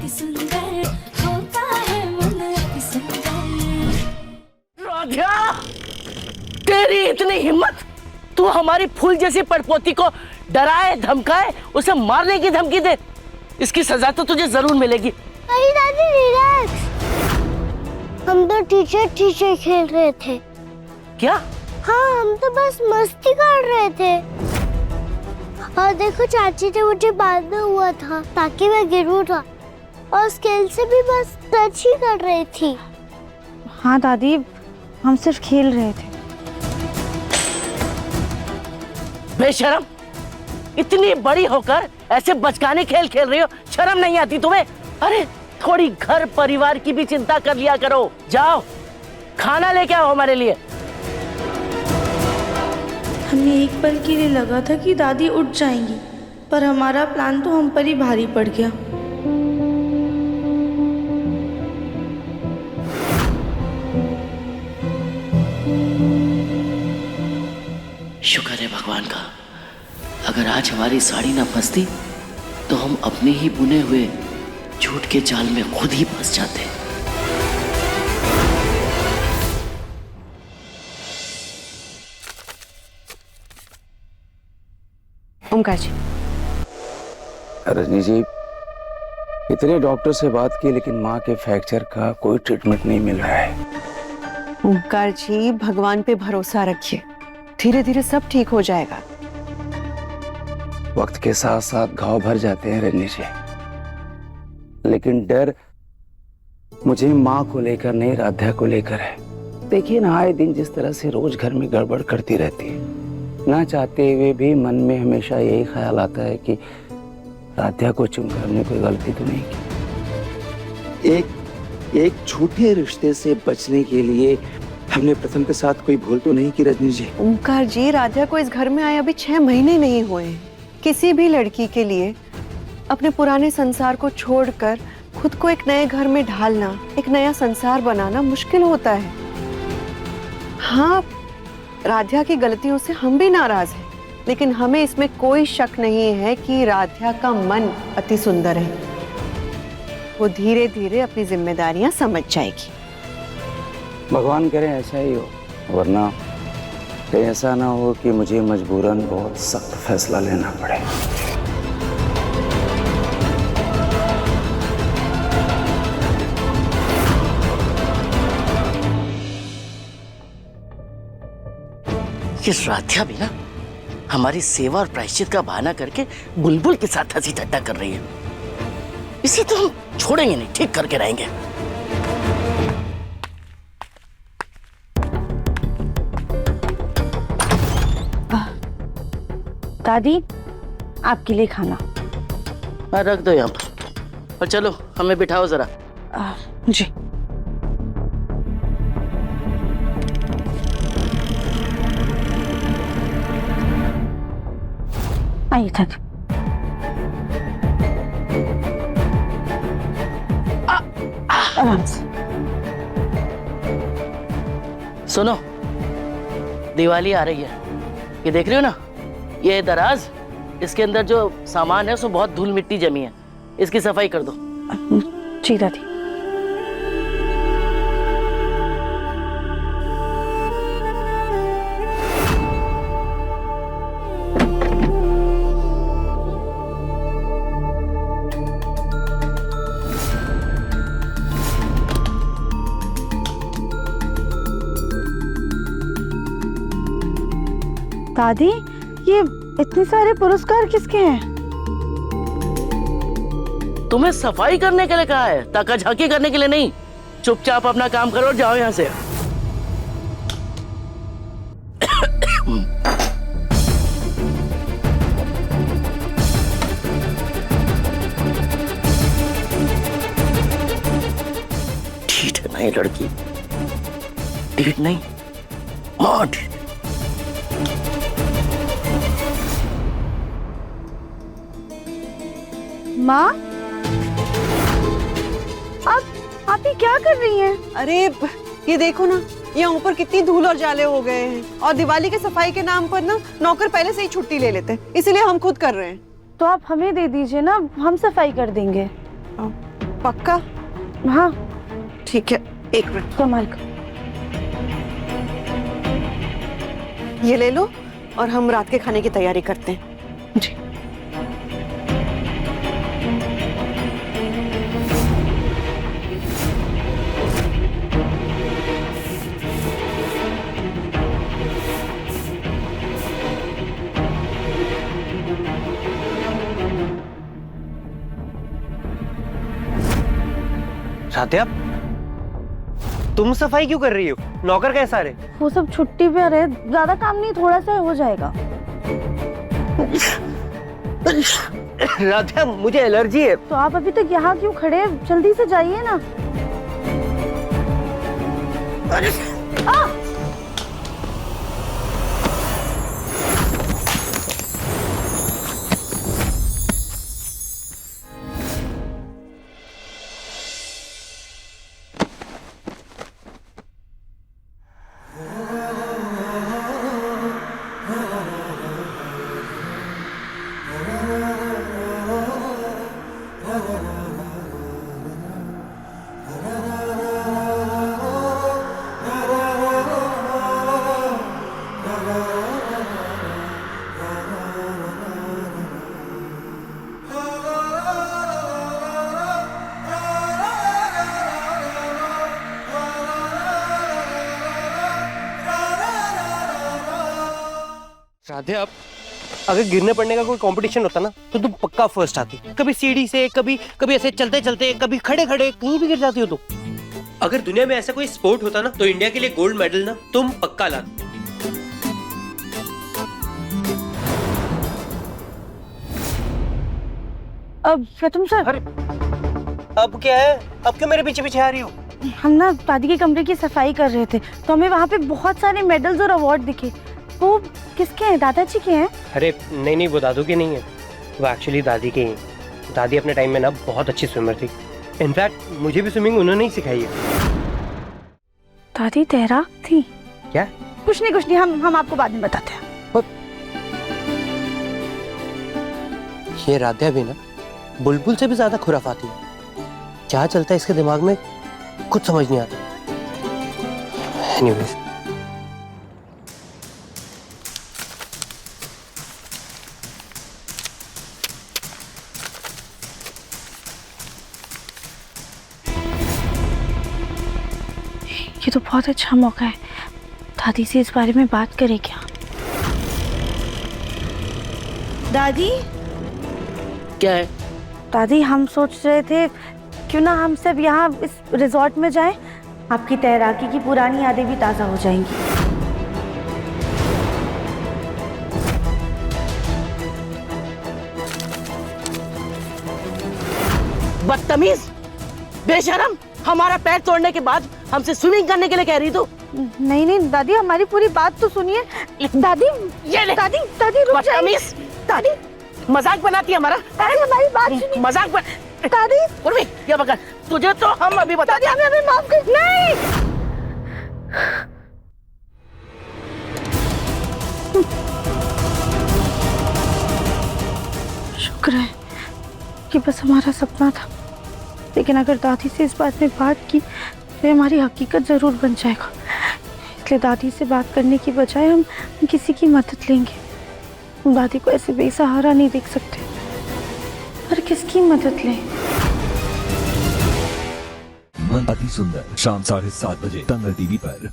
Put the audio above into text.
अति सुंदर होता है मन अति सुंदर। राधा, तेरी इतनी हिम्मत, तू हमारी फूल जैसी पड़पोती को डराए धमकाए, उसे मारने की धमकी दे। इसकी सजा तो तुझे जरूर मिलेगी। अरे दादी रिलैक्स, हम तो टीचर खेल रहे थे। क्या? हाँ, हम तो बस मस्ती कर रहे थे। और देखो चाची ने मुझे बांधा हुआ था ताकि मैं गिरूं था, और स्केल से भी बस टच ही कर रही थी। हाँ दादी, हम सिर्फ खेल रहे थे। बेशरम, इतनी बड़ी होकर ऐसे बचकाने खेल खेल रही हो, शर्म नहीं आती तुम्हें? अरे थोड़ी घर परिवार की भी चिंता कर लिया करो। जाओ खाना लेके आओ हमारे लिए। हमें एक पल के लिए लगा था कि दादी उठ जाएंगी, पर हमारा प्लान तो हम पर ही भारी पड़ गया। शुक्र है भगवान का, अगर आज हमारी साड़ी ना फंसती तो हम अपने ही बुने हुए झूठ के जाल में खुद ही फंस जाते। ओमकार जी। रजनी जी, इतने डॉक्टर से बात की लेकिन माँ के फ्रैक्चर का कोई ट्रीटमेंट नहीं मिल रहा है। ओमकार जी, भगवान पे भरोसा रखिए, धीरे धीरे सब ठीक हो जाएगा। वक्त के साथ साथ घाव भर जाते हैं रजनी जी, लेकिन डर मुझे माँ को लेकर नहीं, राधा को लेकर है। देखिए ना, आए दिन जिस तरह से रोज घर में गड़बड़ करती रहती है, ना चाहते हुए भी मन में हमेशा यही ख्याल आता है कि राधा को चुनकर हमने कोई गलती तो नहीं की। एक झूठे रिश्ते से बचने के लिए हमने प्रथम के साथ कोई भूल तो नहीं की रजनी जी। ओमकार जी, राधा को इस घर में आए अभी 6 महीने नहीं हुए हैं। किसी भी लड़की के लिए अपने पुराने संसार को छोड़कर खुद को एक नए घर में ढालना, एक नया संसार बनाना मुश्किल होता है। हाँ, राधा की गलतियों से हम भी नाराज हैं, लेकिन हमें इसमें कोई शक नहीं है कि राधा का मन अति सुंदर है। वो धीरे धीरे अपनी जिम्मेदारियां समझ जाएगी। भगवान करे ऐसा ही हो, वरना कहीं ऐसा ना हो कि मुझे मजबूरन बहुत सख्त फैसला लेना पड़े। ये राधा भी ना हमारी सेवा और प्रायश्चित का बहाना करके बुलबुल के साथ हंसी ठट्टा कर रही है। इसे तो हम छोड़ेंगे नहीं, ठीक करके रहेंगे। दादी, आपके लिए खाना। रख दो यहाँ पर और चलो हमें बिठाओ जरा। जी। आइए दादी। आराम से। सुनो, दिवाली आ रही है, ये देख रही हो ना, ये दराज, इसके अंदर जो सामान है उसमें बहुत धूल मिट्टी जमी है, इसकी सफाई कर दो। जी दादी। दादी, ये इतने सारे पुरस्कार किसके हैं? तुम्हें सफाई करने के लिए कहा है, ताका झाकी करने के लिए नहीं। चुपचाप अपना काम करो और जाओ यहाँ से। ठीक है ना ये लड़की? ठीक नहीं, मां ठीक। माँ, आप ये क्या कर रही हैं? अरे ये देखो ना, यहाँ ऊपर कितनी धूल और जाले हो गए हैं, और दिवाली के सफाई के नाम पर ना नौकर पहले से ही छुट्टी ले लेते हैं, इसीलिए हम खुद कर रहे हैं। तो आप हमें दे दीजिए ना, हम सफाई कर देंगे। पक्का? हाँ ठीक है, 1 मिनट। कमाल का। ये ले लो और हम रात के खाने की तैयारी करते हैं। जी। राध्या, तुम सफाई क्यों कर रही हो? नौकर कैसा रे? वो सब छुट्टी पे रहे, ज्यादा काम नहीं, थोड़ा सा हो जाएगा। राध्या, मुझे एलर्जी है। तो आप अभी तक यहाँ क्यों खड़े हैं? जल्दी से जाइए ना। राध्या, अगर गिरने पड़ने का कोई कंपटीशन होता ना तो तुम पक्का फर्स्ट आती। कभी सीढ़ी से, कभी ऐसे चलते चलते, कभी खड़े खड़े, कहीं भी गिर जाती हो तुम। अगर दुनिया में ऐसा कोई स्पोर्ट होता ना तो इंडिया के लिए गोल्ड मेडल ना तुम पक्का लाती। अब प्रथम सर, अरे अब क्या है? अब क्यों मेरे पीछे पीछे आ रही हो? हम ना दादी के कमरे की सफाई कर रहे थे तो हमें वहाँ पे बहुत सारे मेडल्स और अवार्ड दिखे। वो किसके हैं? दादाजी के हैं? अरे नहीं, वो दादू के नहीं है, वो एक्चुअली दादी के हैं। दादी अपने टाइम में ना बहुत अच्छी स्विमर थी। इनफैक्ट मुझे भी स्विमिंग उन्होंने ही सिखाई है। दादी तैराक थी क्या? कुछ नहीं, हम आपको बाद में बताते हैं। ये राध्या भी ना बुलबुल से भी ज्यादा खुराफाती है। क्या चलता है इसके दिमाग में कुछ समझ नहीं आता। एनीवेज, ये तो बहुत अच्छा मौका है, दादी से इस बारे में बात करें क्या? दादी, क्या है? दादी हम सोच रहे थे क्यों ना हम सब यहाँ इस रिजॉर्ट में जाएं, आपकी तैराकी की पुरानी यादें भी ताज़ा हो जाएंगी। बदतमीज, बेशरम, हमारा पैर तोड़ने के बाद हमसे स्विमिंग करने के लिए कह रही तू? नहीं दादी, हमारी पूरी बात तो सुनिए। दादी, ये ले। दादी रुक जाइए। बदतमीज, दादी मजाक बनाती है हमारा। दादी हमारी बात सुनिए। मजाक दादी, उर्मी, ये पकड़, तुझे तो हम अभी बता। दादी हमें माफ कर। नहीं, शुक्र है कि बस हमारा सपना था, लेकिन अगर दादी से इस बात में बात की तो हमारी हकीकत जरूर बन जाएगा। इसलिए दादी से बात करने की बजाय हम किसी की मदद लेंगे। हम दादी को ऐसे बेसहारा नहीं देख सकते, पर किसकी मदद लें? मन अति सुंदर, शाम 7:30 बजे तंगल टीवी पर।